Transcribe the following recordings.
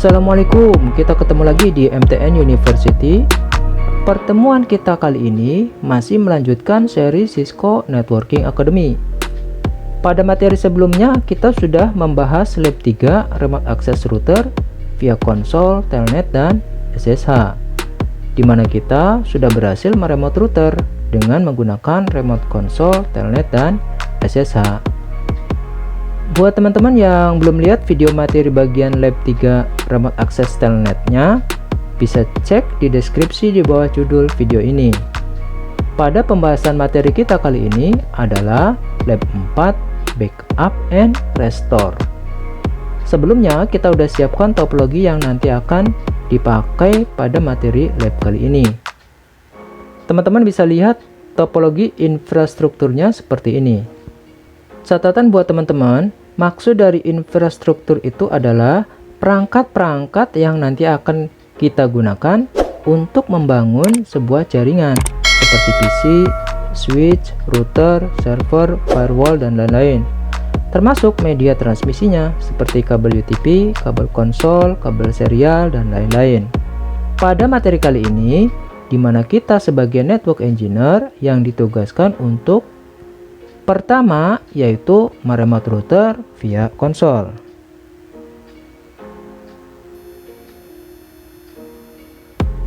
Assalamualaikum, kita ketemu lagi di MTN University. Pertemuan kita kali ini masih melanjutkan seri Cisco Networking Academy. Pada materi sebelumnya kita sudah membahas lab 3 remote access router via konsol, telnet, dan SSH, di mana kita sudah berhasil meremote router dengan menggunakan remote konsol, telnet, dan SSH. Buat teman-teman yang belum lihat video materi bagian lab 3 remote access telnetnya, bisa cek di deskripsi di bawah judul video ini. Pada pembahasan materi kita kali ini adalah lab 4 backup and restore. Sebelumnya kita udah siapkan topologi yang nanti akan dipakai pada materi lab kali ini. Teman-teman bisa lihat topologi infrastrukturnya seperti ini. Catatan buat teman-teman, maksud dari infrastruktur itu adalah perangkat-perangkat yang nanti akan kita gunakan untuk membangun sebuah jaringan seperti PC, switch, router, server, firewall, dan lain-lain. Termasuk media transmisinya seperti kabel UTP, kabel konsol, kabel serial, dan lain-lain. Pada materi kali ini, di mana kita sebagai network engineer yang ditugaskan untuk pertama, yaitu meremote router via konsol.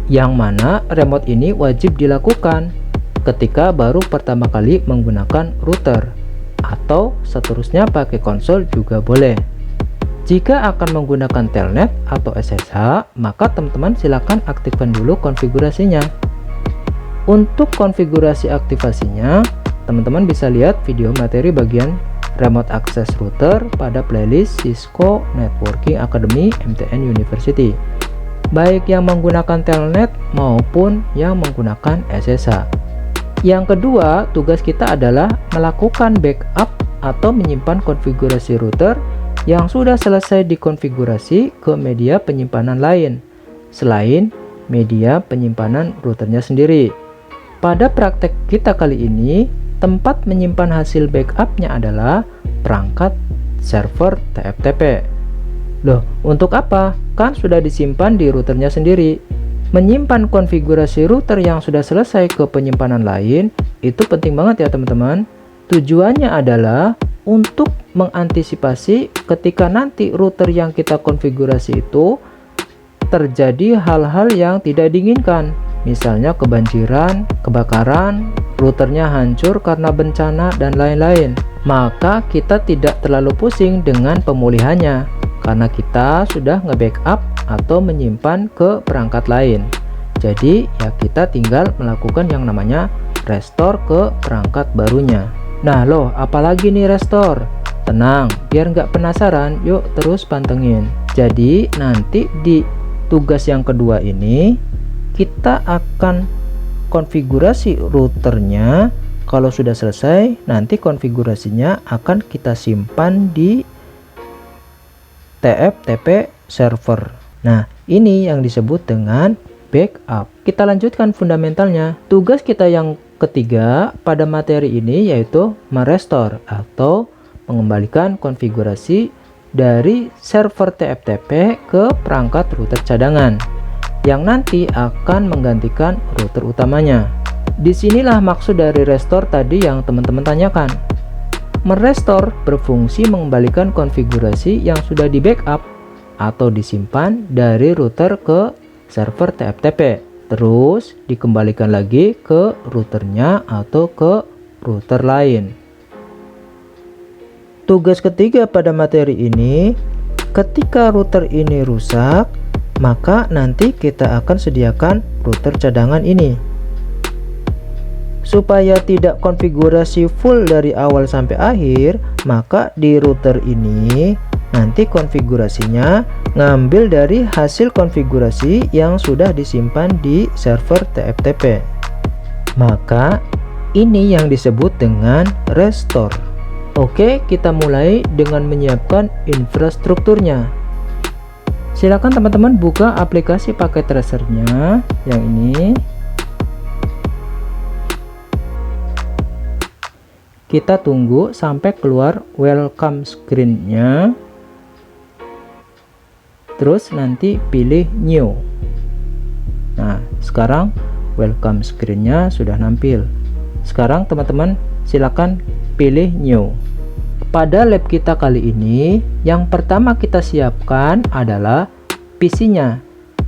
Yang mana remote ini wajib dilakukan ketika baru pertama kali menggunakan router, atau seterusnya pakai konsol juga boleh. Jika akan menggunakan telnet atau SSH, maka teman-teman silakan aktifkan dulu konfigurasinya. Untuk konfigurasi aktivasinya, teman-teman bisa lihat video materi bagian remote access router pada playlist Cisco Networking Academy MTN University, baik yang menggunakan telnet maupun yang menggunakan SSH. Yang kedua, tugas kita adalah melakukan backup atau menyimpan konfigurasi router yang sudah selesai dikonfigurasi ke media penyimpanan lain selain media penyimpanan routernya sendiri. Pada praktek kita kali ini, tempat menyimpan hasil backupnya adalah perangkat server TFTP. Loh, untuk apa? Kan sudah disimpan di routernya sendiri. Menyimpan konfigurasi router yang sudah selesai ke penyimpanan lain itu penting banget ya teman-teman. Tujuannya adalah untuk mengantisipasi ketika nanti router yang kita konfigurasi itu terjadi hal-hal yang tidak diinginkan. Misalnya kebanjiran, kebakaran, routernya hancur karena bencana, dan lain-lain. Maka kita tidak terlalu pusing dengan pemulihannya, karena kita sudah nge-backup atau menyimpan ke perangkat lain. Jadi ya kita tinggal melakukan yang namanya restore ke perangkat barunya. Nah loh, apalagi nih restore? Tenang, biar nggak penasaran, yuk terus pantengin. Jadi nanti di tugas yang kedua ini kita akan konfigurasi routernya. Kalau sudah selesai, nanti konfigurasinya akan kita simpan di TFTP server. Nah, ini yang disebut dengan backup. Kita lanjutkan fundamentalnya. Tugas kita yang ketiga pada materi ini yaitu merestore atau mengembalikan konfigurasi dari server TFTP ke perangkat router cadangan yang nanti akan menggantikan router utamanya. Disinilah maksud dari restore tadi yang teman-teman tanyakan. Merestore berfungsi mengembalikan konfigurasi yang sudah di backup atau disimpan dari router ke server TFTP, terus dikembalikan lagi ke routernya atau ke router lain. Tugas ketiga pada materi ini, ketika router ini rusak, maka nanti kita akan sediakan router cadangan ini. Supaya tidak konfigurasi full dari awal sampai akhir, maka di router ini nanti konfigurasinya ngambil dari hasil konfigurasi yang sudah disimpan di server TFTP. Maka ini yang disebut dengan restore. Oke, kita mulai dengan menyiapkan infrastrukturnya. Silakan teman-teman buka aplikasi paket tracernya yang ini. Kita tunggu sampai keluar welcome screen-nya. terus nanti pilih new. Nah, sekarang welcome screen-nya sudah nampil. Sekarang teman-teman silakan pilih new. Pada lab kita kali ini, yang pertama kita siapkan adalah PC-nya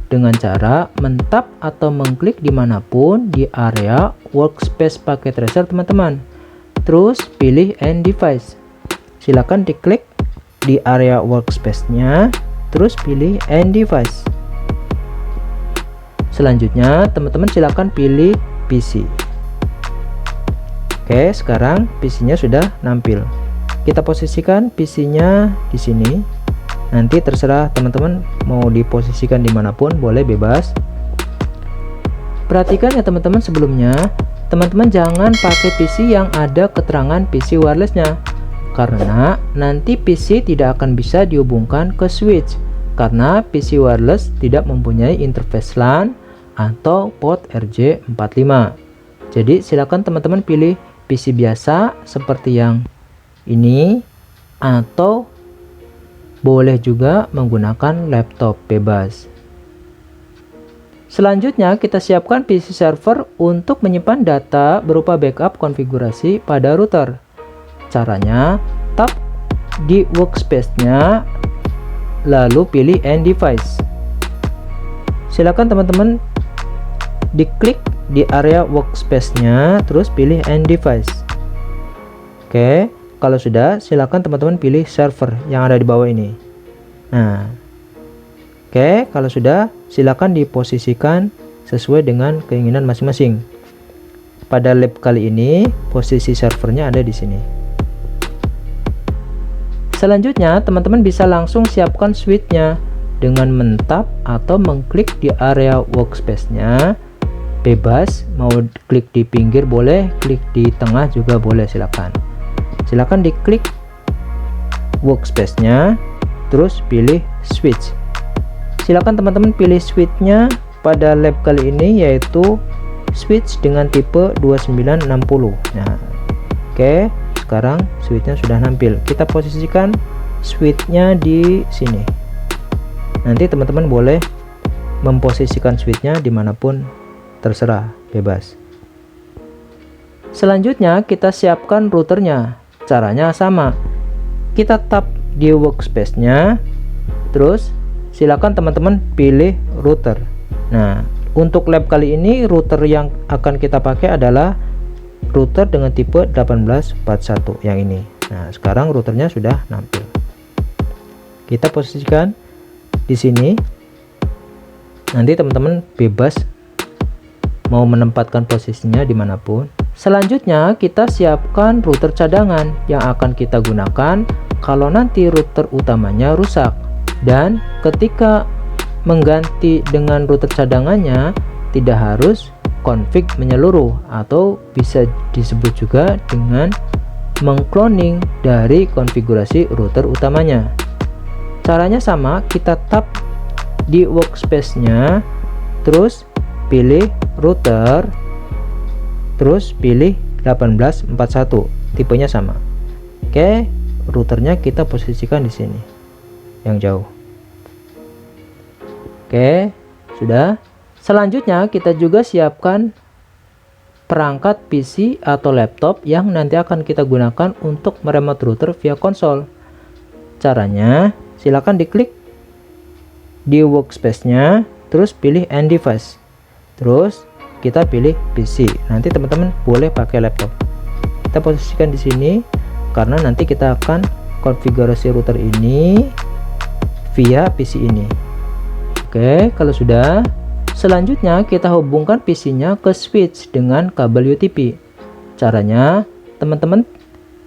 dengan cara mentap atau mengklik dimanapun di area workspace pakai tracer teman-teman. Terus pilih end device. Silakan diklik di area workspace-nya, terus pilih end device. Selanjutnya teman-teman silakan pilih PC. Oke, sekarang PC-nya sudah nampil. Kita posisikan PC-nya di sini. Nanti terserah teman-teman mau diposisikan dimanapun, boleh bebas. Perhatikan ya teman-teman, sebelumnya teman-teman jangan pakai PC yang ada keterangan PC wirelessnya, karena nanti PC tidak akan bisa dihubungkan ke switch, karena PC wireless tidak mempunyai interface LAN atau port RJ45. Jadi silakan teman-teman pilih PC biasa seperti yang ini, atau boleh juga menggunakan laptop bebas. Selanjutnya kita siapkan PC server untuk menyimpan data berupa backup konfigurasi pada router. Caranya, tap di workspace-nya lalu pilih end device. Silakan teman-teman diklik di area workspace-nya, terus pilih end device. Oke, kalau sudah, silakan teman-teman pilih server yang ada di bawah ini. Nah, oke, kalau sudah, silakan diposisikan sesuai dengan keinginan masing-masing. Pada lab kali ini, posisi servernya ada di sini. Selanjutnya, teman-teman bisa langsung siapkan switch-nya dengan mentap atau mengklik di area workspace-nya. Bebas, mau klik di pinggir boleh, klik di tengah juga boleh, silakan. Silakan diklik workspace-nya, terus pilih switch. Silakan teman-teman pilih switch-nya pada lab kali ini, yaitu switch dengan tipe 2960. Nah, oke, sekarang switch-nya sudah nampil. Kita posisikan switch-nya di sini. Nanti teman-teman boleh memposisikan switch-nya dimanapun, terserah, bebas. Selanjutnya kita siapkan routernya. Caranya sama, kita tap di workspace-nya, terus silakan teman-teman pilih router. Nah, untuk lab kali ini router yang akan kita pakai adalah router dengan tipe 1841 yang ini. Nah, sekarang routernya sudah nampil. Kita posisikan di sini. Nanti teman-teman bebas mau menempatkan posisinya dimanapun. Selanjutnya kita siapkan router cadangan yang akan kita gunakan kalau nanti router utamanya rusak, dan ketika mengganti dengan router cadangannya tidak harus config menyeluruh, atau bisa disebut juga dengan mengcloning dari konfigurasi router utamanya. Caranya sama, kita tap di workspace-nya, terus pilih router, terus pilih 1841, tipenya sama. Oke, routernya kita posisikan di sini yang jauh. Oke, sudah. Selanjutnya kita juga siapkan perangkat PC atau laptop yang nanti akan kita gunakan untuk meremote router via konsol. Caranya, silakan diklik di workspace-nya, terus pilih end device, terus kita pilih PC. Nanti teman-teman boleh pakai laptop. Kita posisikan di sini karena nanti kita akan konfigurasi router ini via PC ini. Oke, kalau sudah, selanjutnya kita hubungkan PC-nya ke switch dengan kabel UTP. Caranya, teman-teman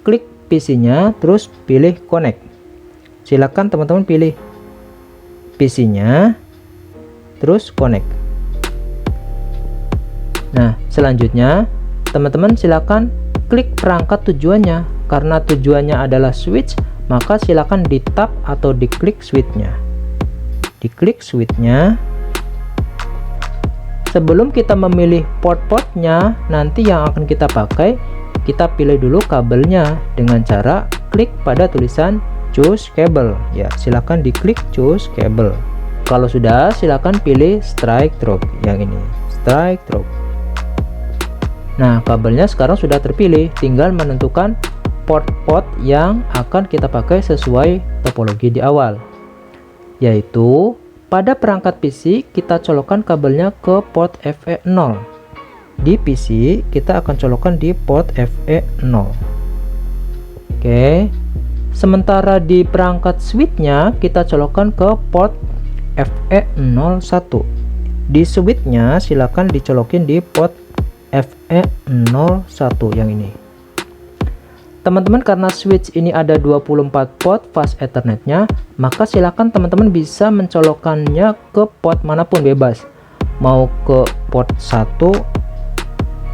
klik PC-nya, terus pilih connect. Silakan teman-teman pilih PC-nya, terus connect. Nah, selanjutnya teman-teman silakan klik perangkat tujuannya. Karena tujuannya adalah switch, maka silakan di tap atau diklik switch-nya. Diklik switch-nya. Sebelum kita memilih port-portnya nanti yang akan kita pakai, kita pilih dulu kabelnya dengan cara klik pada tulisan choose cable. Ya, silakan diklik choose cable. Kalau sudah, silakan pilih strike through yang ini, strike through. Nah, kabelnya sekarang sudah terpilih, tinggal menentukan port-port yang akan kita pakai sesuai topologi di awal. Yaitu, pada perangkat PC kita colokkan kabelnya ke port FE0. Di PC kita akan colokkan di port FE0. Oke. Sementara di perangkat switchnya kita colokkan ke port FE01. Di switchnya silakan dicolokin di port FE01 yang ini. Teman-teman, karena switch ini ada 24 port fast ethernetnya, maka silakan teman-teman bisa mencolokkannya ke port manapun bebas. Mau ke port 1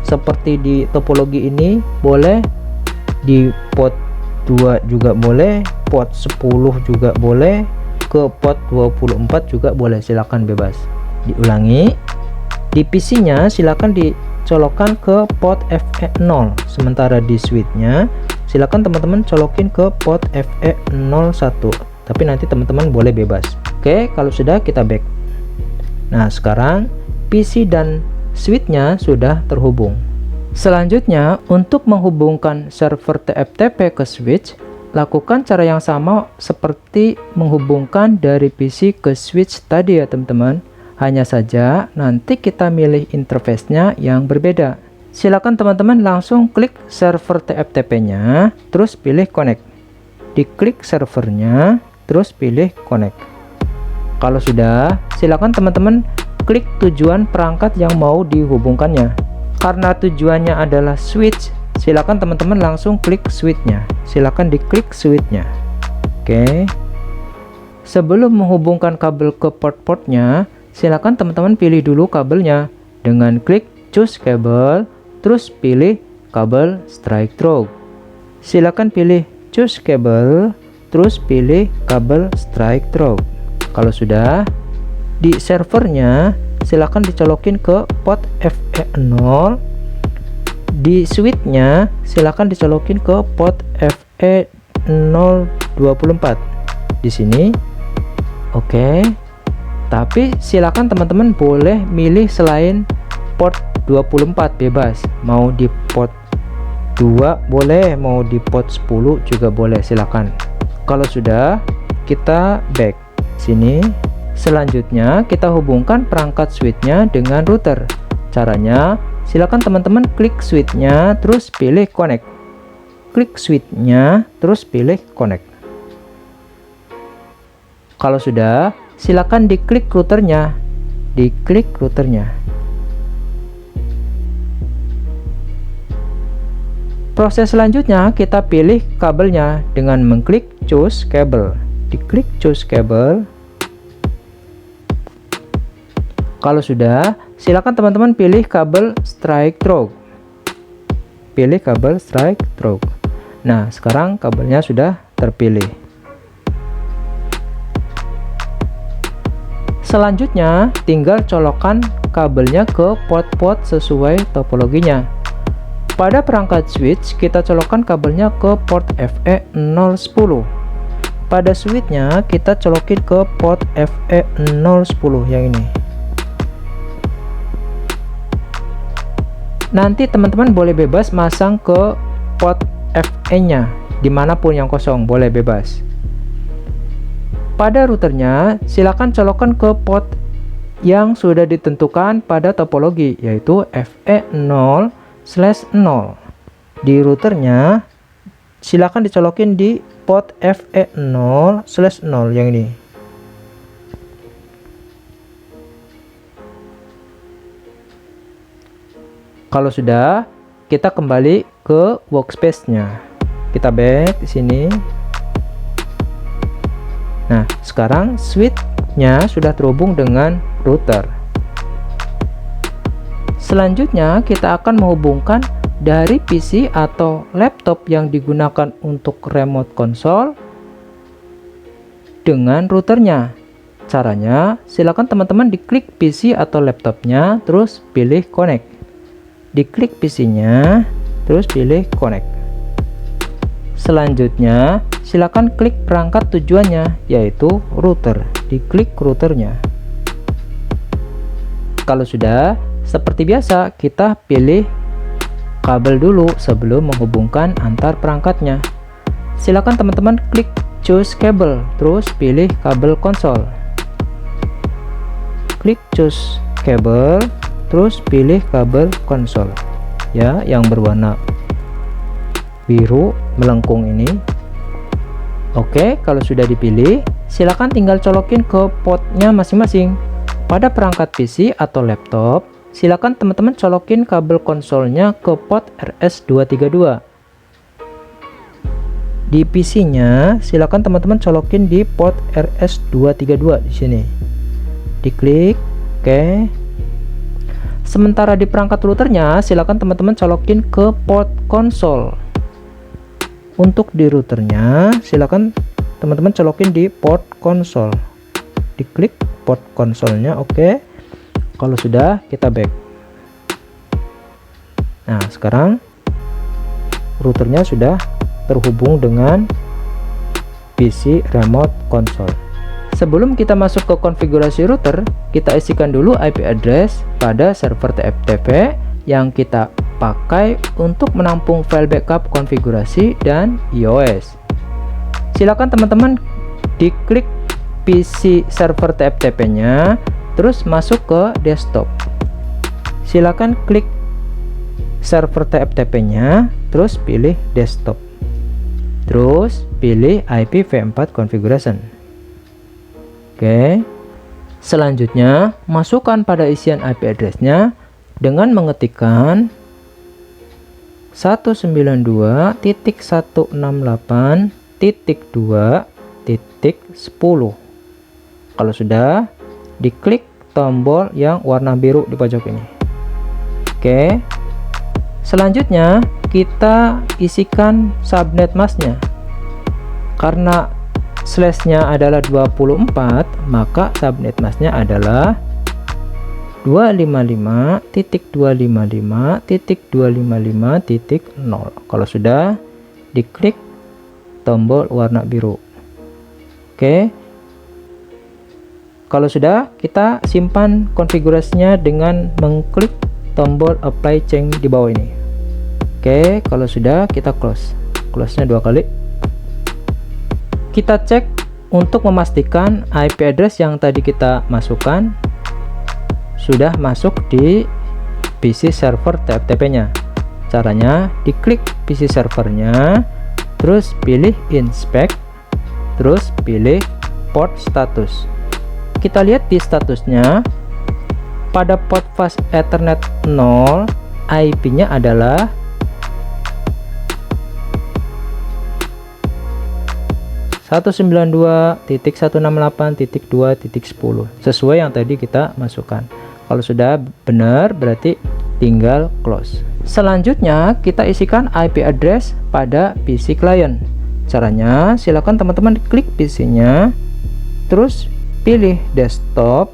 seperti di topologi ini boleh, di port 2 juga boleh, port 10 juga boleh, ke port 24 juga boleh, silakan bebas. Diulangi, di PC nya silakan dicolokkan ke port FE0, sementara di switch-nya silakan teman-teman colokin ke port FE01, tapi nanti teman-teman boleh bebas. Oke, kalau sudah kita back. Nah, sekarang PC dan switch-nya sudah terhubung. Selanjutnya, untuk menghubungkan server TFTP ke switch, lakukan cara yang sama seperti menghubungkan dari PC ke switch tadi ya teman-teman. Hanya saja nanti kita milih interface-nya yang berbeda. Silakan teman-teman langsung klik server TFTP-nya, terus pilih connect. Diklik servernya, terus pilih connect. Kalau sudah, silakan teman-teman klik tujuan perangkat yang mau dihubungkannya. Karena tujuannya adalah switch, silakan teman-teman langsung klik switch-nya. Silakan diklik switch-nya. Oke. Sebelum menghubungkan kabel ke port-portnya, silakan teman-teman pilih dulu kabelnya dengan klik choose cable, terus pilih kabel strike through. Silakan pilih choose cable, terus pilih kabel strike through. Kalau sudah, di servernya silakan dicolokin ke port FE0. Di switch-nya silakan dicolokin ke port FE024 di sini. Oke. Tapi silakan teman-teman boleh milih selain port 24, bebas. Mau di port 2 boleh, mau di port 10 juga boleh, silakan. Kalau sudah, kita back sini. Selanjutnya kita hubungkan perangkat switch-nya dengan router. Caranya, silakan teman-teman klik switch-nya terus pilih connect. Klik switch-nya terus pilih connect. Kalau sudah, silakan diklik routernya. Diklik routernya. Proses selanjutnya kita pilih kabelnya dengan mengklik choose cable. Diklik choose cable. Kalau sudah, silakan teman-teman pilih kabel strike through. Pilih kabel strike through. Nah, sekarang kabelnya sudah terpilih. Selanjutnya, tinggal colokkan kabelnya ke port-port sesuai topologinya. Pada perangkat switch, kita colokkan kabelnya ke port FE010. Pada switch-nya, kita colokin ke port FE010 yang ini. Nanti teman-teman boleh bebas masang ke port FE-nya, dimanapun yang kosong, boleh bebas. Pada routernya, silakan colokkan ke port yang sudah ditentukan pada topologi, yaitu FE0/0. Di routernya, silakan dicolokin di port FE0/0 yang ini. Kalau sudah, kita kembali ke workspace-nya. Kita back di sini. Nah, sekarang switch-nya sudah terhubung dengan router. Selanjutnya, kita akan menghubungkan dari PC atau laptop yang digunakan untuk remote console dengan routernya. Caranya, silakan teman-teman diklik PC atau laptopnya, terus pilih connect. Diklik PC-nya, terus pilih connect. Selanjutnya, silakan klik perangkat tujuannya, yaitu router. Diklik routernya. Kalau sudah, seperti biasa kita pilih kabel dulu sebelum menghubungkan antar perangkatnya. Silakan teman-teman klik choose cable, terus pilih kabel konsol. Klik choose cable, terus pilih kabel konsol ya, yang berwarna biru melengkung ini. Oke, kalau sudah dipilih, silakan tinggal colokin ke portnya masing-masing. Pada perangkat PC atau laptop, silakan teman-teman colokin kabel konsolnya ke port RS232. Di PC-nya, silakan teman-teman colokin di port RS232 di sini. Diklik, oke. Sementara di perangkat routernya, silakan teman-teman colokin ke port konsol. Untuk di routernya, silakan teman-teman colokin di port konsol. Diklik port konsolnya, oke. Kalau sudah, kita back. Nah, sekarang routernya sudah terhubung dengan PC remote console. Sebelum kita masuk ke konfigurasi router, kita isikan dulu IP address pada server TFTP yang kita pakai untuk menampung file backup konfigurasi dan iOS. Silakan teman-teman diklik PC server TFTP-nya, terus masuk ke desktop. Silakan klik server TFTP-nya, terus pilih desktop. Terus pilih IPv4 configuration. Oke. Selanjutnya, masukkan pada isian IP address-nya dengan mengetikkan 192.168.2.10. Kalau sudah, diklik tombol yang warna biru di pojok ini. Oke. Selanjutnya, kita isikan subnet masknya. Karena slashnya adalah 24, maka subnet masknya adalah 255.255.255.0. Kalau sudah, diklik tombol warna biru. Oke. Kalau sudah, kita simpan konfigurasinya dengan mengklik tombol apply change di bawah ini. Oke, kalau sudah, kita close-nya 2 kali. Kita cek untuk memastikan IP address yang tadi kita masukkan sudah masuk di PC server TFTP-nya. Caranya, diklik PC servernya, terus pilih inspect, terus pilih port status. Kita lihat di statusnya, pada port fast Ethernet 0, IP-nya adalah 192.168.2.10 sesuai yang tadi kita masukkan. Kalau sudah benar, berarti tinggal close. Selanjutnya, kita isikan IP address pada PC client. Caranya, silakan teman-teman klik PC-nya, terus pilih desktop,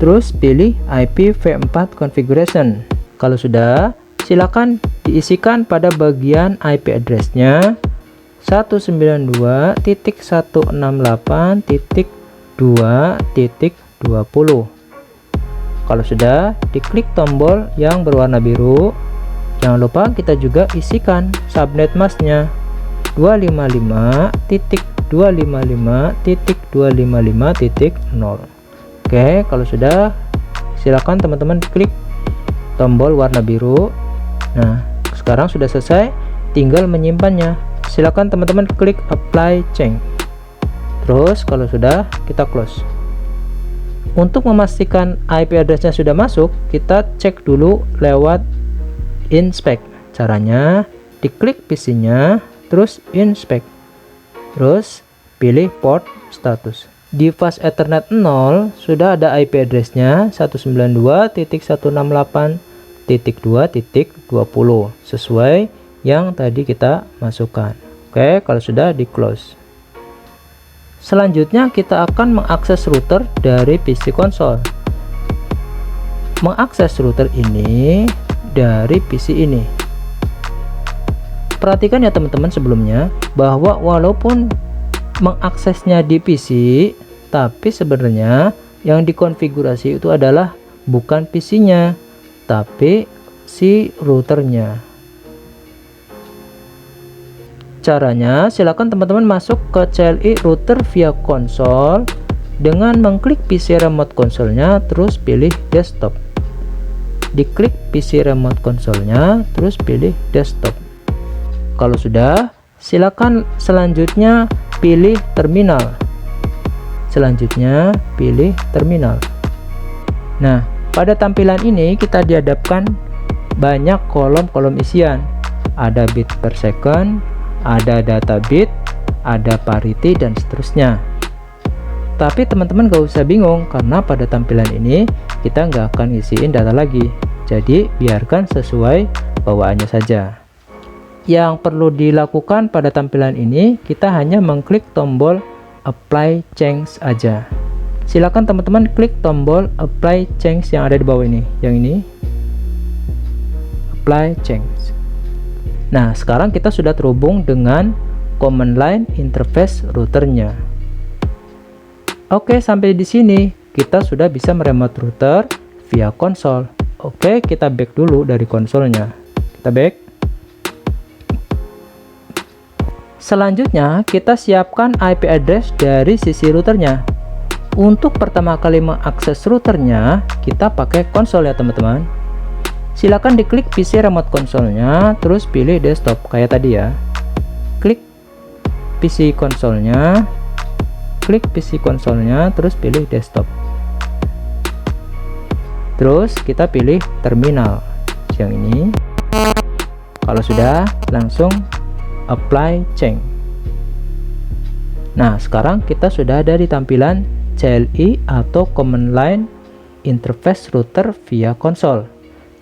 terus pilih IPv4 configuration. Kalau sudah, silakan diisikan pada bagian IP address-nya 192.168.2.20. Kalau sudah, diklik tombol yang berwarna biru. Jangan lupa kita juga isikan subnet masknya 255.255.255.0. Oke, kalau sudah, silakan teman-teman klik tombol warna biru. Nah, sekarang sudah selesai, tinggal menyimpannya. Silakan teman-teman klik apply change. Terus kalau sudah, kita close. Untuk memastikan IP address-nya sudah masuk, kita cek dulu lewat inspect. Caranya, diklik PC-nya, terus inspect, terus pilih port status. Di fast Ethernet 0 sudah ada IP address-nya 192.168.2.20 sesuai yang tadi kita masukkan. Oke, kalau sudah, di close. Selanjutnya, kita akan mengakses router dari PC konsol. Mengakses router ini dari PC ini. Perhatikan ya teman-teman sebelumnya, bahwa walaupun mengaksesnya di PC, tapi sebenarnya yang dikonfigurasi itu adalah bukan PC-nya, tapi si routernya. Caranya, silakan teman-teman masuk ke CLI router via konsol dengan mengklik PC remote konsolnya, terus pilih desktop. Diklik PC remote konsolnya, terus pilih desktop. Kalau sudah, silakan selanjutnya pilih terminal. Selanjutnya pilih terminal. Nah, pada tampilan ini kita dihadapkan banyak kolom-kolom isian. Ada bit per second, ada data bit, ada parity, dan seterusnya. Tapi teman-teman gak usah bingung, karena pada tampilan ini kita nggak akan ngisiin data lagi. Jadi biarkan sesuai bawaannya saja. Yang perlu dilakukan pada tampilan ini, kita hanya mengklik tombol apply change aja. Silakan teman-teman klik tombol apply change yang ada di bawah ini, yang ini, apply change. Nah, sekarang kita sudah terhubung dengan command line interface routernya. Oke, sampai di sini kita sudah bisa meremote router via konsol. Oke, kita back dulu dari konsolnya. Kita back. Selanjutnya, kita siapkan IP address dari sisi routernya. Untuk pertama kali mengakses routernya, kita pakai konsol ya teman-teman. Silakan diklik PC remote konsolnya, terus pilih desktop kayak tadi ya. Klik PC konsolnya, terus pilih desktop. Terus kita pilih terminal yang ini. Kalau sudah, langsung apply change. Nah, sekarang kita sudah ada di tampilan CLI atau command line interface router via konsol.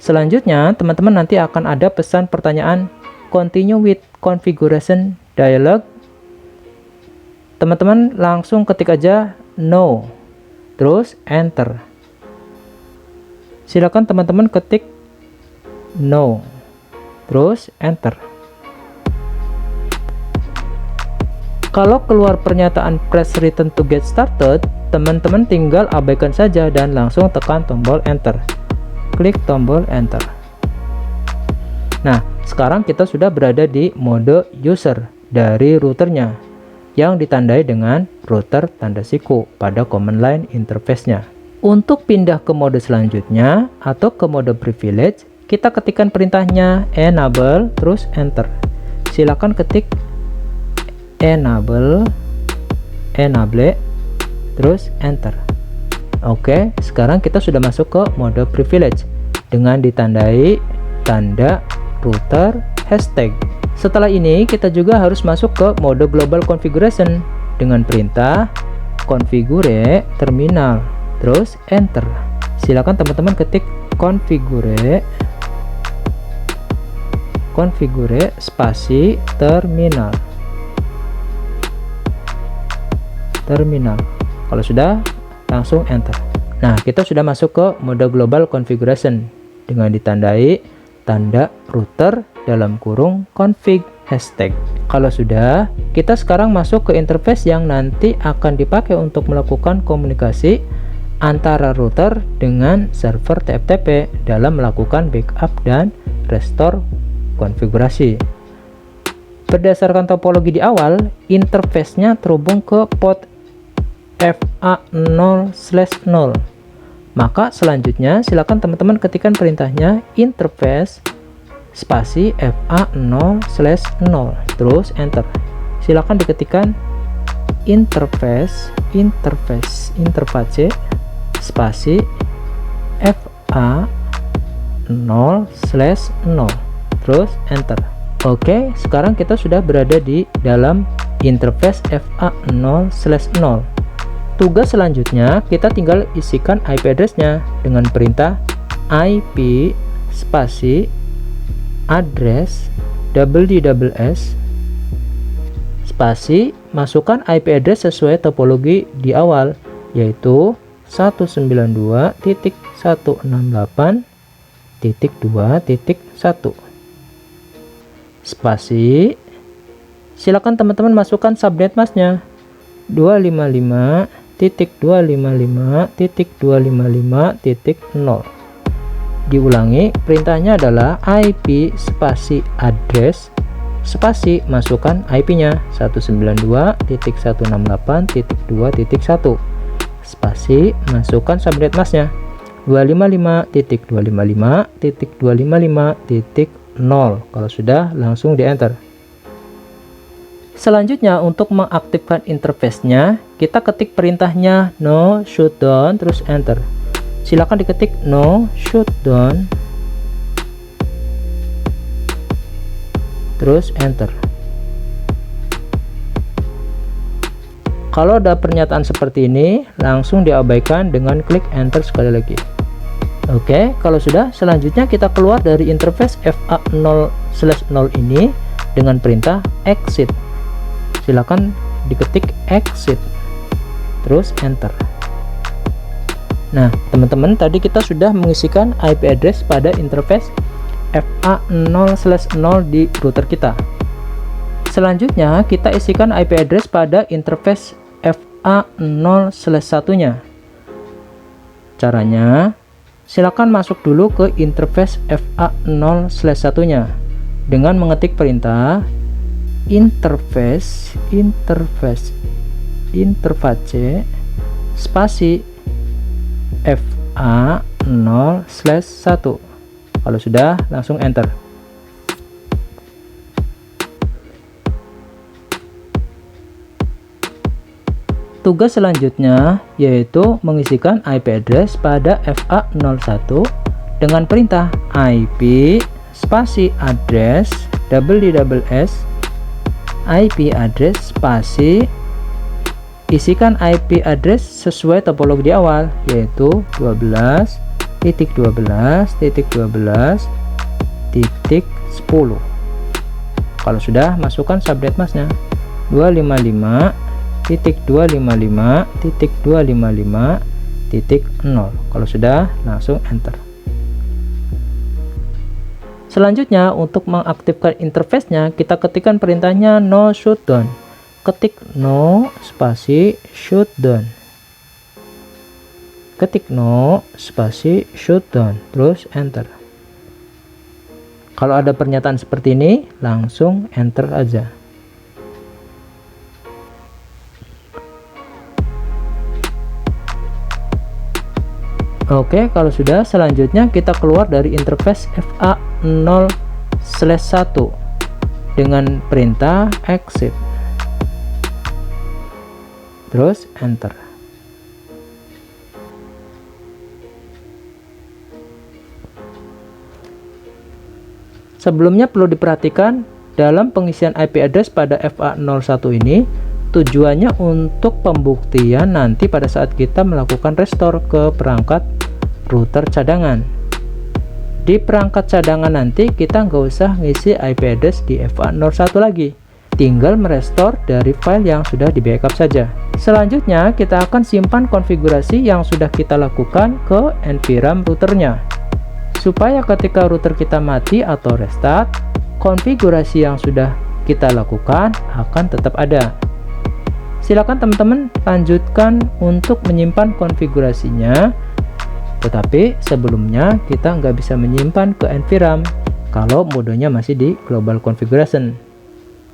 Selanjutnya, teman-teman nanti akan ada pesan pertanyaan continue with configuration dialog. Teman-teman langsung ketik aja no, terus enter. Silakan teman-teman ketik no, terus enter. Kalau keluar pernyataan press return to get started, teman-teman tinggal abaikan saja dan langsung tekan tombol enter. Klik tombol enter. Nah, sekarang kita sudah berada di mode user dari routernya yang ditandai dengan router tanda siku pada command line interface-nya. Untuk pindah ke mode selanjutnya atau ke mode privilege, kita ketikkan perintahnya enable terus enter. Silakan ketik enable terus enter. Oke, sekarang kita sudah masuk ke mode privilege dengan ditandai tanda router hashtag. Setelah ini kita juga harus masuk ke mode global configuration dengan perintah configure terminal terus enter. Silakan teman-teman ketik configure spasi terminal. Kalau sudah, langsung enter. Nah, kita sudah masuk ke mode global configuration dengan ditandai tanda router dalam kurung config hashtag. Kalau sudah, kita sekarang masuk ke interface yang nanti akan dipakai untuk melakukan komunikasi antara router dengan server TFTP dalam melakukan backup dan restore konfigurasi. Berdasarkan topologi di awal, interface-nya terhubung ke port FA0/0. Maka selanjutnya silakan teman-teman ketikkan perintahnya interface spasi FA0/0 terus enter. Silakan diketikkan interface spasi FA0/0 terus enter. Oke, sekarang kita sudah berada di dalam interface FA0/0. Tugas selanjutnya, kita tinggal isikan IP address-nya dengan perintah IP spasi address WDWS spasi masukkan IP address sesuai topologi di awal, yaitu 192.168.2.1. spasi, silakan teman-teman masukkan subnet masknya 255.255.255.0. Diulangi, perintahnya adalah IP spasi address spasi masukkan IP-nya 192.168.2.1 spasi masukkan subnet masknya 255.255.255.0. Kalau sudah, langsung di enter. Selanjutnya, untuk mengaktifkan interface-nya, kita ketik perintahnya no shutdown, terus enter. Silakan diketik no shutdown, terus enter. Kalau ada pernyataan seperti ini, langsung diabaikan dengan klik enter sekali lagi. Oke, kalau sudah, selanjutnya kita keluar dari interface FA0/0 ini dengan perintah exit. Silakan diketik exit, terus enter. Nah, teman-teman, tadi kita sudah mengisikan IP address pada interface FA0/0 di router kita. Selanjutnya, kita isikan IP address pada interface FA0/1-nya. Caranya, silakan masuk dulu ke interface FA0/1-nya dengan mengetik perintah interface spasi FA0/1. Kalau sudah, langsung enter. Tugas selanjutnya yaitu mengisikan IP address pada FA01 dengan perintah IP spasi address WWS IP address spasi isikan IP address sesuai topologi di awal, yaitu 12.12.12.10. Kalau sudah, masukkan subnet masknya 255.255.255.0. Kalau sudah, langsung enter. Selanjutnya, untuk mengaktifkan interface-nya, kita ketikkan perintahnya no shutdown. Ketik no spasi shutdown. Ketik no spasi shutdown, terus enter. Kalau ada pernyataan seperti ini, langsung enter aja. Oke, kalau sudah, selanjutnya kita keluar dari interface FA0/1 dengan perintah exit, terus enter. Sebelumnya perlu diperhatikan, dalam pengisian IP address pada FA01 ini tujuannya untuk pembuktian nanti pada saat kita melakukan restore ke perangkat router cadangan. Di perangkat cadangan nanti kita nggak usah ngisi IP address di FA01 lagi, tinggal merestore dari file yang sudah di backup saja. Selanjutnya kita akan simpan konfigurasi yang sudah kita lakukan ke NVRAM routernya, supaya ketika router kita mati atau restart, konfigurasi yang sudah kita lakukan akan tetap ada. Silakan teman-teman lanjutkan untuk menyimpan konfigurasinya, tetapi sebelumnya kita nggak bisa menyimpan ke NVRAM kalau modenya masih di global configuration.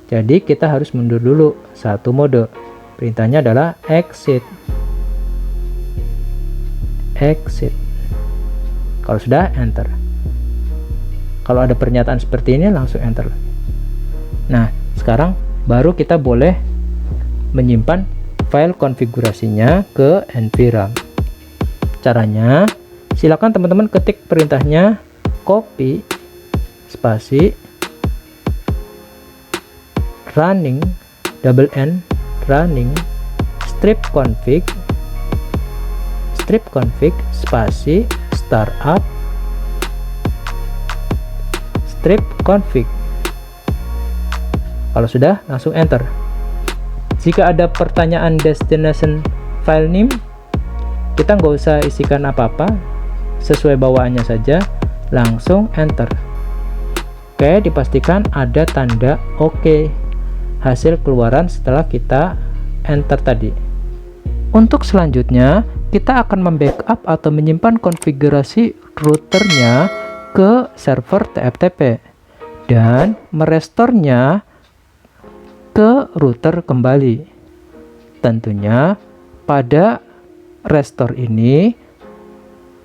Jadi kita harus mundur dulu satu mode. Perintahnya adalah exit. Kalau sudah, enter. Kalau ada pernyataan seperti ini, langsung enter. Nah, sekarang baru kita boleh menyimpan file konfigurasinya ke NVRAM. Caranya, silakan teman-teman ketik perintahnya copy spasi running strip config spasi startup strip config. Kalau sudah, langsung enter. Jika ada pertanyaan destination file name, kita nggak usah isikan apa-apa, sesuai bawaannya saja, langsung enter. Oke, dipastikan ada tanda OK hasil keluaran setelah kita enter tadi. Untuk selanjutnya, kita akan membackup atau menyimpan konfigurasi routernya ke server TFTP dan merestornya ke router kembali. Tentunya pada restore ini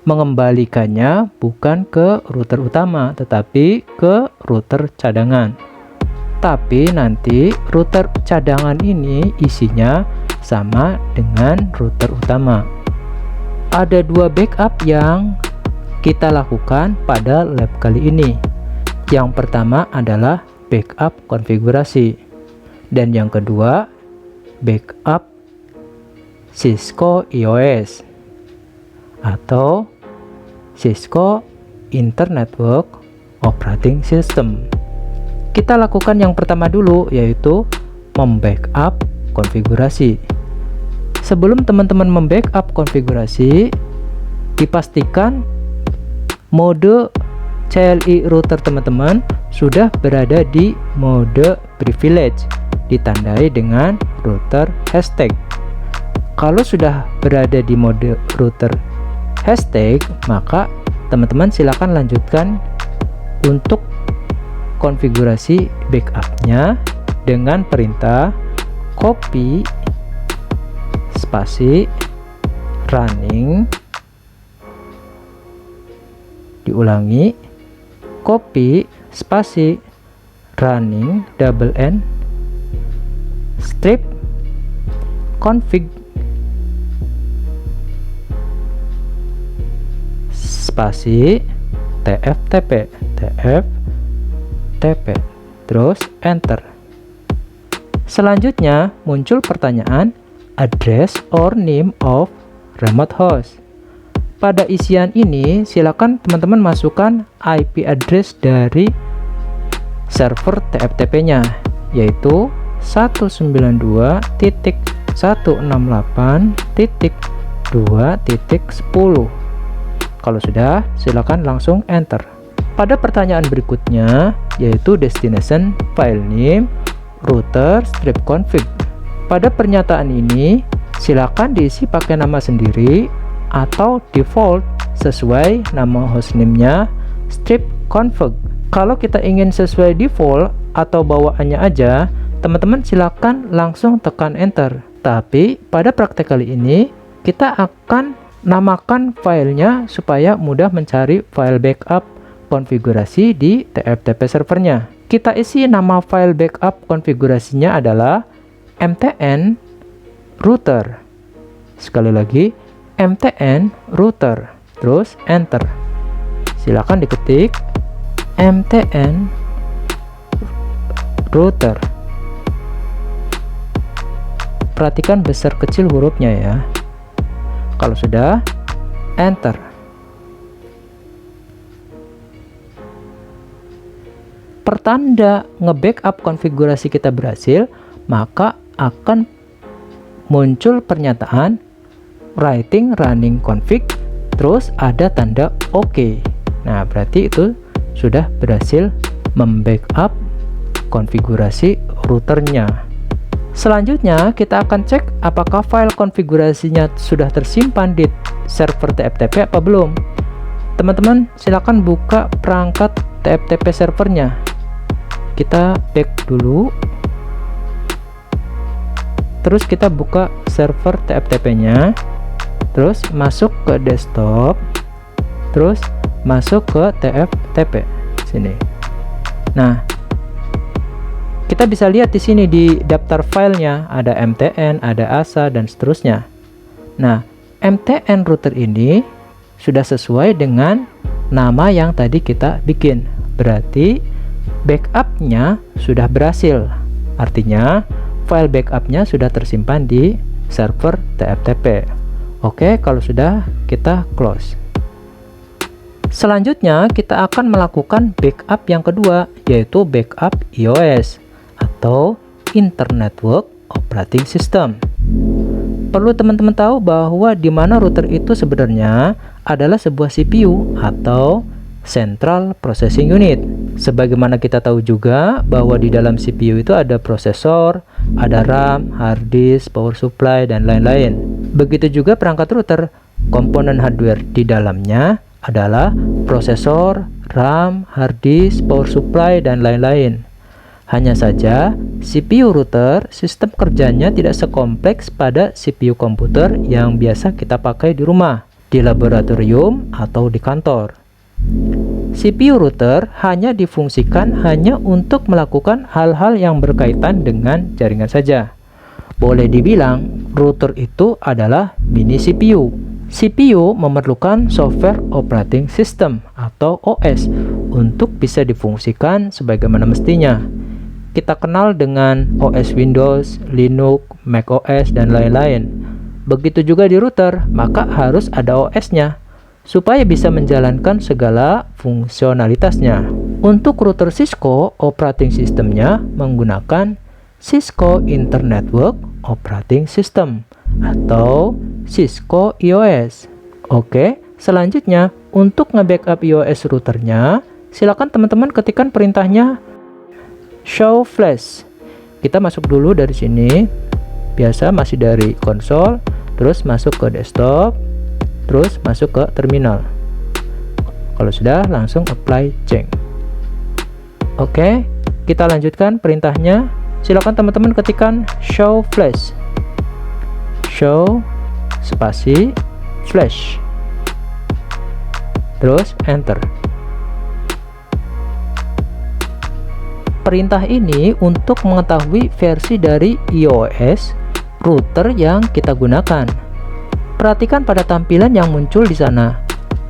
mengembalikannya bukan ke router utama tetapi ke router cadangan. Tapi nanti router cadangan ini isinya sama dengan router utama. Ada dua backup yang kita lakukan pada lab kali ini. Yang pertama adalah backup konfigurasi dan yang kedua backup Cisco EOS atau Cisco Inter-Network Operating System. Kita lakukan yang pertama dulu, yaitu membackup konfigurasi. Sebelum teman-teman membackup konfigurasi, dipastikan mode CLI router teman-teman sudah berada di mode privilege, ditandai dengan router hashtag. Kalau sudah berada di mode router hashtag, maka teman-teman silakan lanjutkan untuk konfigurasi backupnya dengan perintah copy spasi running, diulangi copy spasi running double n strip config spasi tftp terus enter. Selanjutnya muncul pertanyaan address or name of remote host. Pada isian ini silakan teman-teman masukkan IP address dari server TFTP-nya, yaitu 192.168.2.10. Kalau sudah, silakan langsung enter. Pada pertanyaan berikutnya, yaitu destination file name router strip config. Pada pernyataan ini, silakan diisi pakai nama sendiri atau default sesuai nama hostname-nya strip config. Kalau kita ingin sesuai default atau bawaannya aja, teman-teman silakan langsung tekan enter. Tapi pada praktek kali ini, kita akan namakan filenya supaya mudah mencari file backup konfigurasi di TFTP servernya. Kita isi nama file backup konfigurasinya adalah mtn router. Sekali lagi, mtn router. Terus enter. Silakan diketik mtn router. Perhatikan besar kecil hurufnya ya. Kalau sudah, enter. Pertanda nge-backup konfigurasi kita berhasil, maka akan muncul pernyataan writing running config, terus ada tanda OK. Nah, berarti itu sudah berhasil membackup konfigurasi routernya. Selanjutnya, kita akan cek apakah file konfigurasinya sudah tersimpan di server TFTP apa belum. Teman-teman, silakan buka perangkat TFTP servernya. Kita back dulu. Terus kita buka server TFTP-nya. Terus masuk ke desktop. Terus masuk ke TFTP sini. Nah, kita bisa lihat di sini di daftar filenya ada mtn, ada asa dan seterusnya. Nah, mtn router ini sudah sesuai dengan nama yang tadi kita bikin. Berarti backupnya sudah berhasil. Artinya file backupnya sudah tersimpan di server TFTP. Oke, kalau sudah kita close. Selanjutnya kita akan melakukan backup yang kedua, yaitu backup EOS atau Inter-Network Operating System. Perlu teman-teman tahu bahwa di mana router itu sebenarnya adalah sebuah CPU atau Central Processing Unit. Sebagaimana kita tahu juga bahwa di dalam CPU itu ada prosesor, ada RAM, hard disk, power supply, dan lain-lain. Begitu juga perangkat router. Komponen hardware di dalamnya adalah prosesor, RAM, hard disk, power supply, dan lain-lain. Hanya saja, CPU router sistem kerjanya tidak sekompleks pada CPU komputer yang biasa kita pakai di rumah, di laboratorium, atau di kantor. CPU router hanya difungsikan hanya untuk melakukan hal-hal yang berkaitan dengan jaringan saja. Boleh dibilang, router itu adalah mini CPU. CPU memerlukan software operating system atau OS untuk bisa difungsikan sebagaimana mestinya. Kita kenal dengan OS Windows, Linux, macOS, dan lain-lain. Begitu juga di router, maka harus ada OS-nya supaya bisa menjalankan segala fungsionalitasnya. Untuk router Cisco, operating systemnya menggunakan Cisco Inter-Network Operating System atau Cisco IOS. Oke, selanjutnya untuk nge-backup IOS routernya, silakan teman-teman ketikkan perintahnya show flash. Kita masuk dulu dari sini, biasa masih dari konsol, terus masuk ke desktop, terus masuk ke terminal. Kalau sudah, langsung apply change. Oke, kita lanjutkan perintahnya. Silakan teman-teman ketikkan show flash, show spasi flash, terus enter. Perintah ini untuk mengetahui versi dari iOS router yang kita gunakan. Perhatikan pada tampilan yang muncul di sana.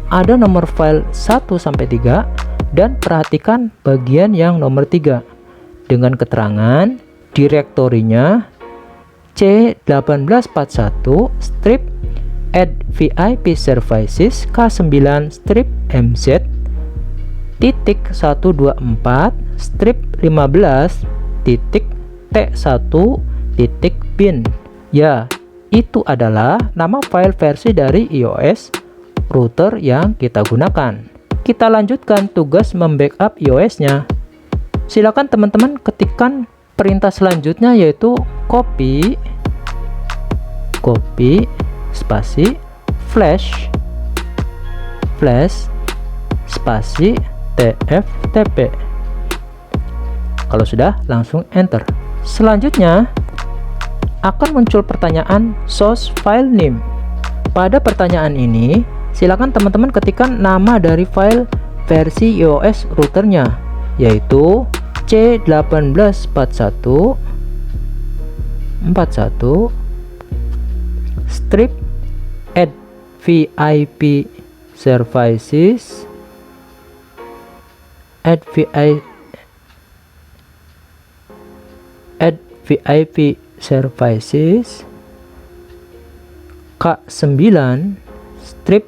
Ada nomor file 1-3 dan perhatikan bagian yang nomor 3 dengan keterangan direktorinya C1841 strip add VIP services K9 strip MZ titik 124 strip 15 titik T1 titik bin. Ya, itu adalah nama file versi dari iOS router yang kita gunakan. Kita lanjutkan tugas membackup iOS-nya. Silakan teman-teman ketikkan perintah selanjutnya, yaitu copy spasi flash spasi tftp. Kalau sudah, langsung enter. Selanjutnya akan muncul pertanyaan source file name. Pada pertanyaan ini, silakan teman-teman ketikkan nama dari file versi iOS routernya, yaitu C1841 strip add VIP services add VIP services K9 strip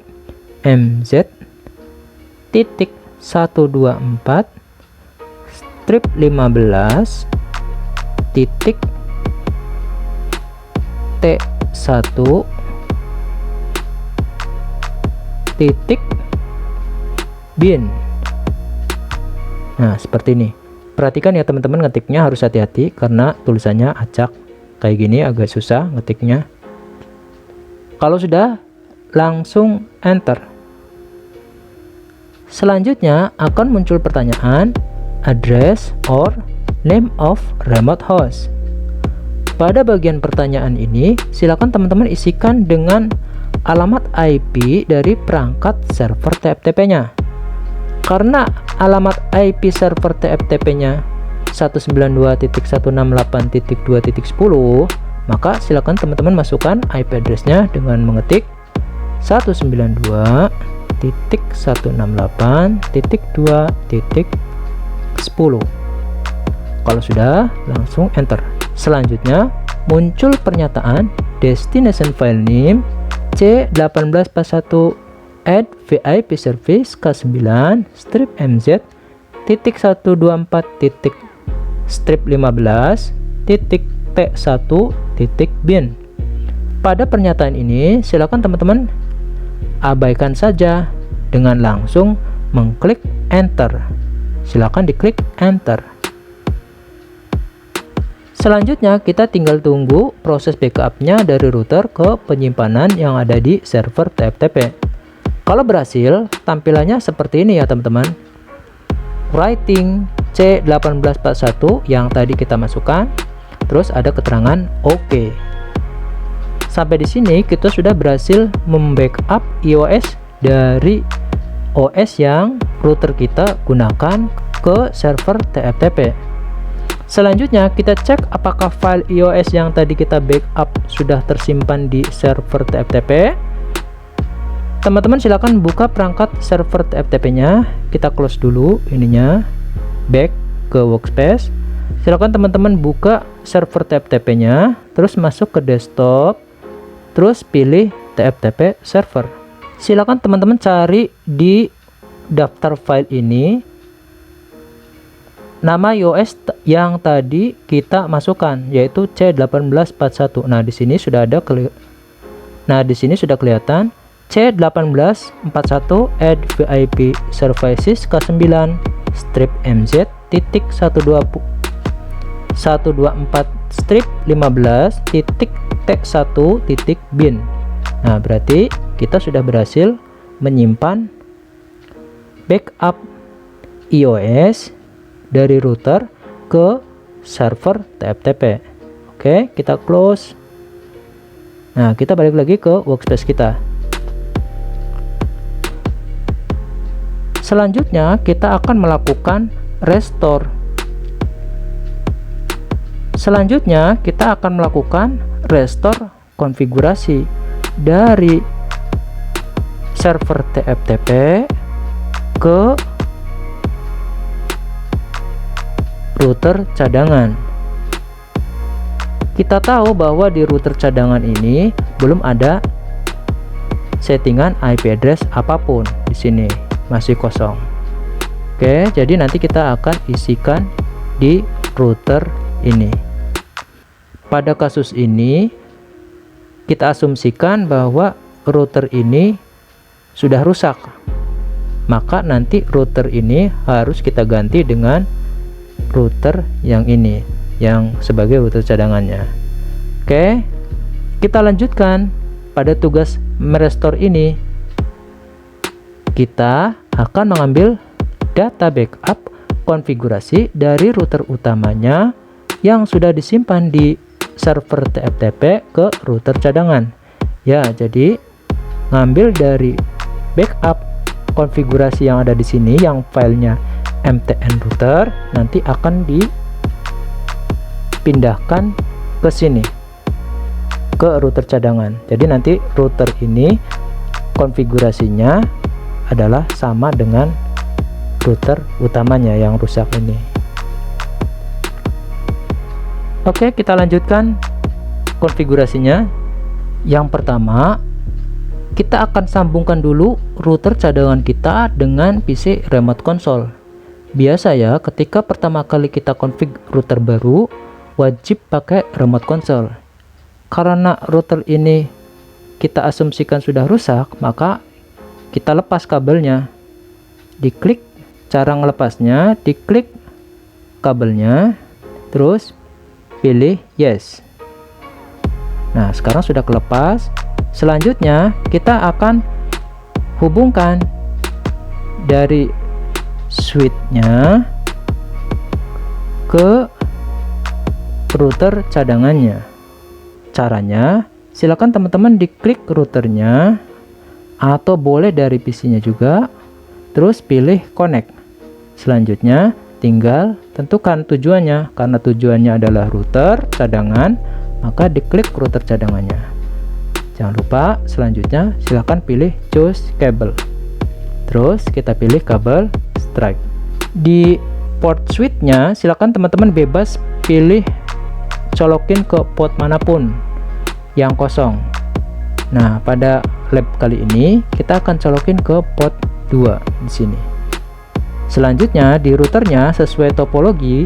MZ titik 124 strip 15 titik T1 titik bin. Nah, seperti ini. Perhatikan ya teman-teman, ngetiknya harus hati-hati karena tulisannya acak kayak gini, agak susah ngetiknya. Kalau sudah, langsung enter. Selanjutnya akan muncul pertanyaan address or name of remote host. Pada bagian pertanyaan ini, silakan teman-teman isikan dengan alamat IP dari perangkat server TFTP-nya. Karena alamat IP server TFTP-nya 192.168.2.10, maka silakan teman-teman masukkan IP address-nya dengan mengetik 192.168.2.10. Kalau sudah, langsung enter. Selanjutnya muncul pernyataan destination file name C1841 add VIP service K9 strip MZ titik 124 titik strip 15 titik T1 titik bin. Pada pernyataan ini silakan teman-teman abaikan saja dengan langsung mengklik enter. Silakan diklik enter. Selanjutnya kita tinggal tunggu proses backupnya dari router ke penyimpanan yang ada di server TFTP. Kalau berhasil, tampilannya seperti ini ya teman-teman. Writing C1841 yang tadi kita masukkan, terus ada keterangan OK. Sampai di sini kita sudah berhasil membackup iOS dari OS yang router kita gunakan ke server TFTP. Selanjutnya kita cek apakah file iOS yang tadi kita backup sudah tersimpan di server TFTP. Teman-teman silakan buka perangkat server TFTP-nya. Kita close dulu ininya, back ke workspace. Silakan teman-teman buka server TFTP-nya, terus masuk ke desktop, terus pilih TFTP server. Silakan teman-teman cari di daftar file ini nama iOS yang tadi kita masukkan, yaitu C1841. Nah, di sini sudah ada kelihatan C1841 add VIP services K9 strip MZ titik 124 strip 15 titik T1 titik bin. Nah, berarti kita sudah berhasil menyimpan backup iOS dari router ke server TFTP. Oke, kita close. Nah, kita balik lagi ke workspace kita. Selanjutnya kita akan melakukan restore. Selanjutnya kita akan melakukan restore konfigurasi dari server TFTP ke router cadangan. Kita tahu bahwa di router cadangan ini belum ada settingan IP address apapun, di sini masih kosong. Oke, jadi nanti kita akan isikan di router ini. Pada kasus ini kita asumsikan bahwa router ini sudah rusak, maka nanti router ini harus kita ganti dengan router yang ini, yang sebagai router cadangannya. Oke, kita lanjutkan. Pada tugas merestore ini kita akan mengambil data backup konfigurasi dari router utamanya yang sudah disimpan di server TFTP ke router cadangan. Ya, jadi ngambil dari backup konfigurasi yang ada di sini, yang filenya mtn router, nanti akan dipindahkan ke sini, ke router cadangan. Jadi nanti router ini konfigurasinya adalah sama dengan router utamanya yang rusak ini. Oke, kita lanjutkan konfigurasinya. Yang pertama, kita akan sambungkan dulu router cadangan kita dengan PC remote console. Biasa ya, ketika pertama kali kita config router baru, wajib pakai remote console. Karena router ini kita asumsikan sudah rusak, maka kita lepas kabelnya. Diklik cara ngelepasnya, diklik kabelnya, terus pilih yes. Nah, sekarang sudah kelepas. Selanjutnya kita akan hubungkan dari switch-nya ke router cadangannya. Caranya, silakan teman-teman diklik routernya, atau boleh dari PC-nya juga, terus pilih connect. Selanjutnya tinggal tentukan tujuannya. Karena tujuannya adalah router cadangan, maka diklik router cadangannya. Jangan lupa selanjutnya silakan pilih choose cable, terus kita pilih kabel strike. Di port switch-nya silakan teman-teman bebas pilih colokin ke port manapun yang kosong. Nah, pada lab kali ini kita akan colokin ke port 2 di sini. Selanjutnya di routernya sesuai topologi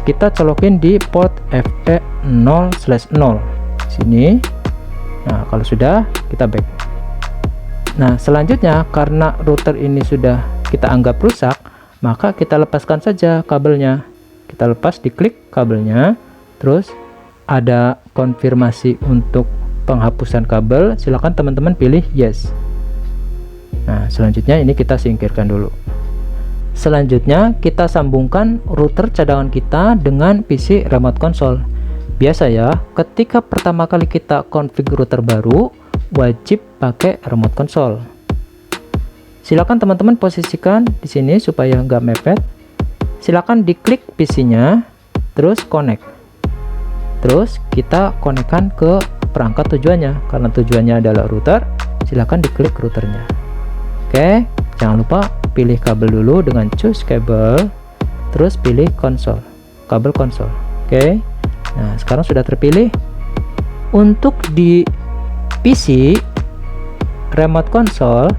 kita colokin di port FE0/0 sini. Nah, kalau sudah kita back. Nah, selanjutnya karena router ini sudah kita anggap rusak, maka kita lepaskan saja kabelnya. Kita lepas, diklik kabelnya, terus ada konfirmasi untuk penghapusan kabel, silakan teman-teman pilih yes. Nah, selanjutnya ini kita singkirkan dulu. Selanjutnya kita sambungkan router cadangan kita dengan PC remote console. Biasa ya, ketika pertama kali kita config router baru, wajib pakai remote console. Silakan teman-teman posisikan di sini supaya nggak mepet. Silakan diklik PC-nya, terus connect. Terus kita konekkan ke perangkat tujuannya. Karena tujuannya adalah router, silakan diklik routernya. Oke, jangan lupa pilih kabel dulu dengan choose cable, terus pilih konsol, kabel konsol. Oke, nah sekarang sudah terpilih. Untuk di PC remote console,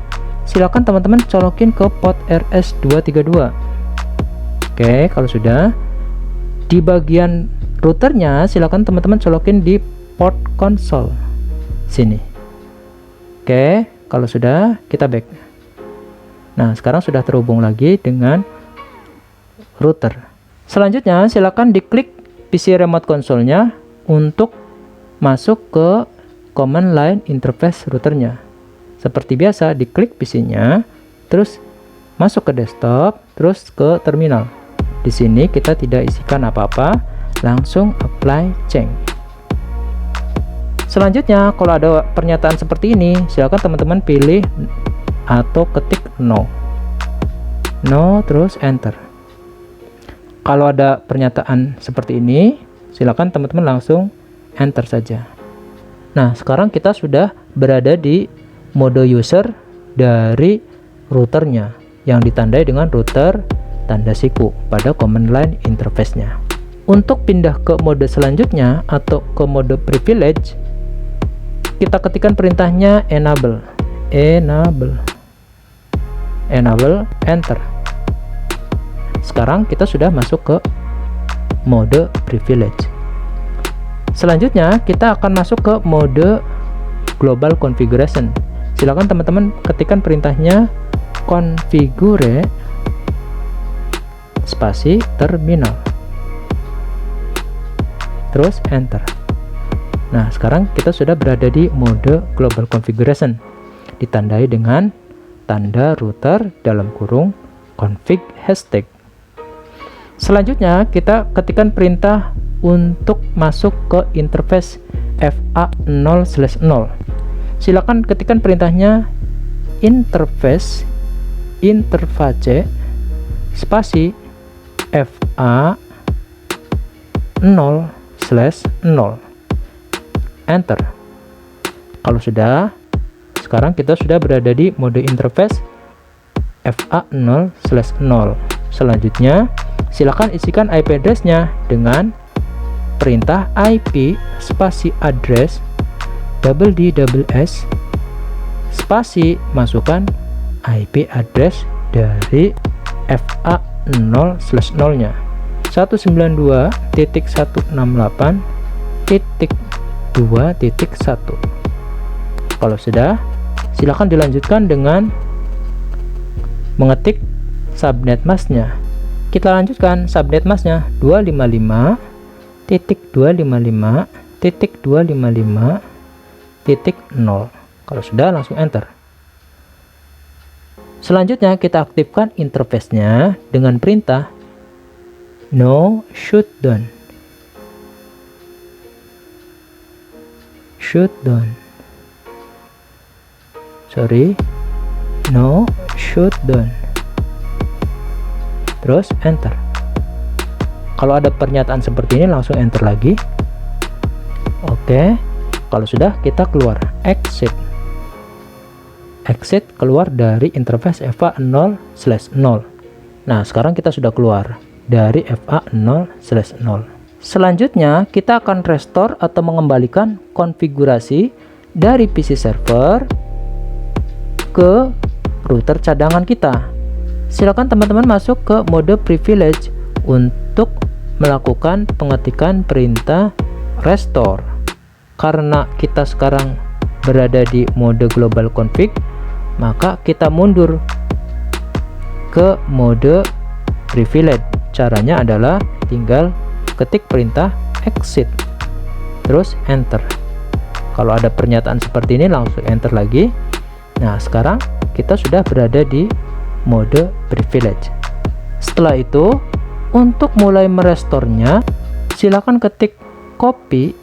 silakan teman-teman colokin ke port RS232. Oke, kalau sudah, di bagian routernya silakan teman-teman colokin di port console sini. Oke, kalau sudah, kita back. Nah, sekarang sudah terhubung lagi dengan router. Selanjutnya silakan diklik PC remote console-nya untuk masuk ke command line interface routernya. Seperti biasa, diklik PC-nya, terus masuk ke desktop, terus ke terminal. Di sini kita tidak isikan apa-apa, langsung apply change. Selanjutnya, kalau ada pernyataan seperti ini, silakan teman-teman pilih atau ketik no, terus enter. Kalau ada pernyataan seperti ini, silakan teman-teman langsung enter saja. Nah, sekarang kita sudah berada di mode user dari routernya yang ditandai dengan router tanda siku pada command line interface-nya. Untuk pindah ke mode selanjutnya atau ke mode privilege, kita ketikkan perintahnya enable, enter. Sekarang kita sudah masuk ke mode privilege. Selanjutnya kita akan masuk ke mode global configuration. Silakan teman-teman ketikkan perintahnya configure spasi terminal, terus enter. Nah, sekarang kita sudah berada di mode global configuration, ditandai dengan tanda router dalam kurung config hashtag. Selanjutnya kita ketikkan perintah untuk masuk ke interface FA0/0. Silakan ketikkan perintahnya interface spasi FA0/0, enter. Kalau sudah, sekarang kita sudah berada di mode interface FA0/0. Selanjutnya silakan isikan IP address-nya dengan perintah IP spasi address DDS spasi masukkan IP address dari FA0/0-nya 192.168.2.1. Kalau sudah, silakan dilanjutkan dengan mengetik subnet mask-nya. Kita lanjutkan subnet mask-nya 255.255.255.0. Kalau sudah, langsung enter. Selanjutnya kita aktifkan interface-nya dengan perintah no shutdown. No shutdown. Terus enter. Kalau ada pernyataan seperti ini, langsung enter lagi. Oke, kalau sudah, kita keluar, exit keluar dari interface FA0/0. Nah, sekarang kita sudah keluar dari FA0/0. Selanjutnya kita akan restore atau mengembalikan konfigurasi dari PC server ke router cadangan kita. Silakan teman-teman masuk ke mode privilege untuk melakukan pengetikan perintah restore. Karena kita sekarang berada di mode global config, maka kita mundur ke mode privilege. Caranya adalah tinggal ketik perintah exit terus enter. Kalau ada pernyataan seperti ini langsung enter lagi. Nah, sekarang kita sudah berada di mode privilege. Setelah itu, untuk mulai merestornya, silakan ketik copy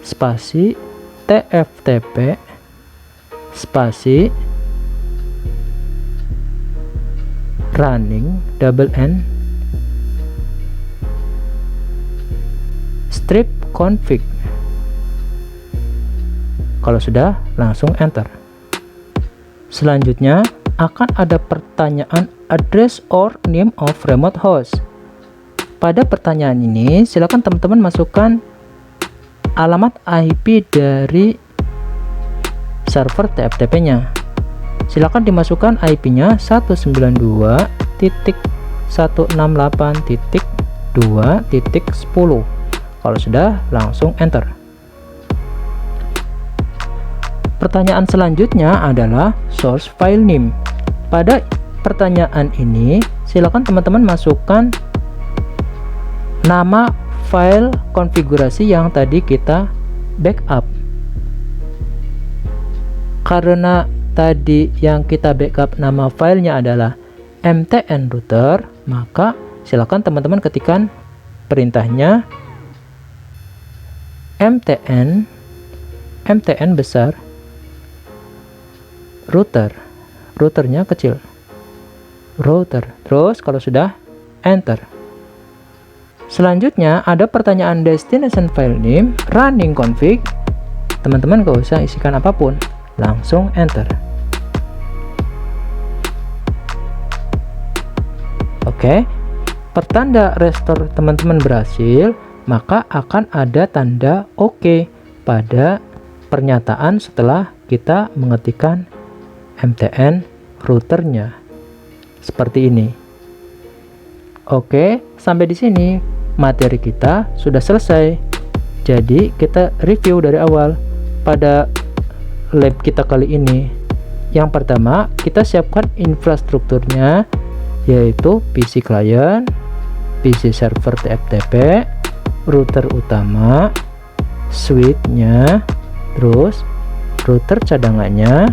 spasi tftp spasi running double n strip config. Kalau sudah, langsung enter. Selanjutnya akan ada pertanyaan address or name of remote host. Pada pertanyaan ini silakan teman-teman masukkan alamat IP dari server TFTP nya. Silakan dimasukkan IP nya 192.168.2.10. Kalau sudah, langsung enter. Pertanyaan selanjutnya adalah source file name. Pada pertanyaan ini silakan teman-teman masukkan nama file konfigurasi yang tadi kita backup. Karena tadi yang kita backup nama filenya adalah mtn router, maka silakan teman-teman ketikkan perintahnya mtn besar routernya kecil router. Terus kalau sudah, enter. Selanjutnya ada pertanyaan destination file name running config. Teman-teman gak usah isikan apapun, langsung enter. Oke, pertanda restore teman-teman berhasil, maka akan ada tanda OK pada pernyataan setelah kita mengetikkan mtn routernya seperti ini. Oke, sampai di sini materi kita sudah selesai. Jadi kita review dari awal pada lab kita kali ini. Yang pertama, kita siapkan infrastrukturnya, yaitu PC client, PC server TFTP, router utama, switch-nya, terus router cadangannya,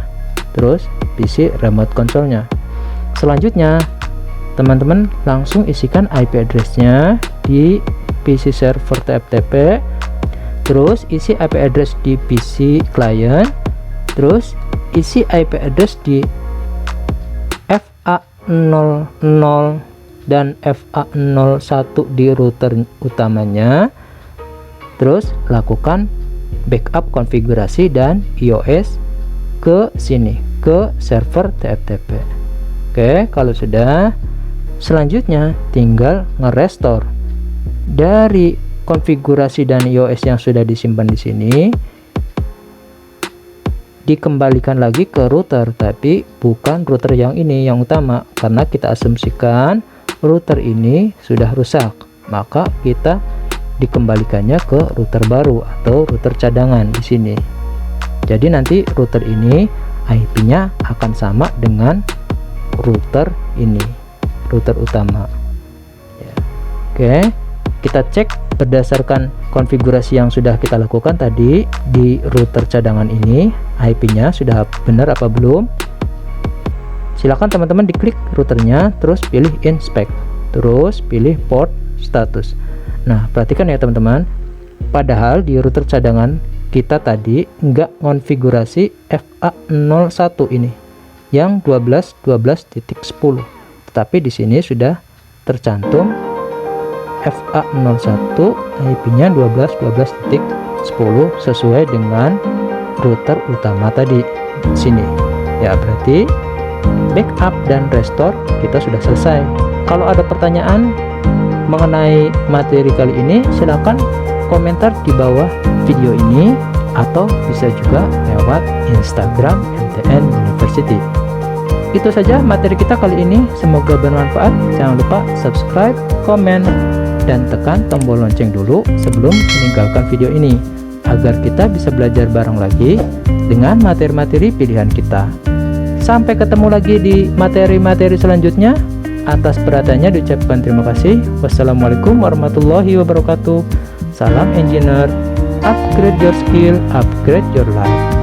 terus PC remote console-nya. Selanjutnya teman-teman langsung isikan IP address-nya di PC server TFTP, terus isi IP address di PC client, terus isi IP address di FA00 dan FA01 di router utamanya, terus lakukan backup konfigurasi dan iOS ke sini, ke server TFTP. Oke, kalau sudah, selanjutnya tinggal nge-restore dari konfigurasi dan iOS yang sudah disimpan di sini, dikembalikan lagi ke router, tapi bukan router yang ini yang utama, karena kita asumsikan router ini sudah rusak, maka kita dikembalikannya ke router baru atau router cadangan di sini. Jadi nanti router ini IP-nya akan sama dengan router ini, router utama ya. Oke, kita cek berdasarkan konfigurasi yang sudah kita lakukan tadi di router cadangan ini, IP-nya sudah benar apa belum. Silakan teman-teman diklik routernya, terus pilih inspect, terus pilih port status. Nah, perhatikan ya teman-teman, padahal di router cadangan kita tadi nggak konfigurasi FA01 ini yang 12.12.10, tetapi di sini sudah tercantum FA01 IP-nya 12.12.10 sesuai dengan router utama tadi di sini. Ya, berarti backup dan restore kita sudah selesai. Kalau ada pertanyaan mengenai materi kali ini, silakan komentar di bawah video ini atau bisa juga lewat Instagram MTN University. Itu saja materi kita kali ini, semoga bermanfaat. Jangan lupa subscribe, komen, dan tekan tombol lonceng dulu sebelum meninggalkan video ini, agar kita bisa belajar bareng lagi dengan materi-materi pilihan kita. Sampai ketemu lagi di materi-materi selanjutnya. Atas perhatiannya diucapkan terima kasih. Wassalamualaikum warahmatullahi wabarakatuh. Salam engineer, upgrade your skill, upgrade your life.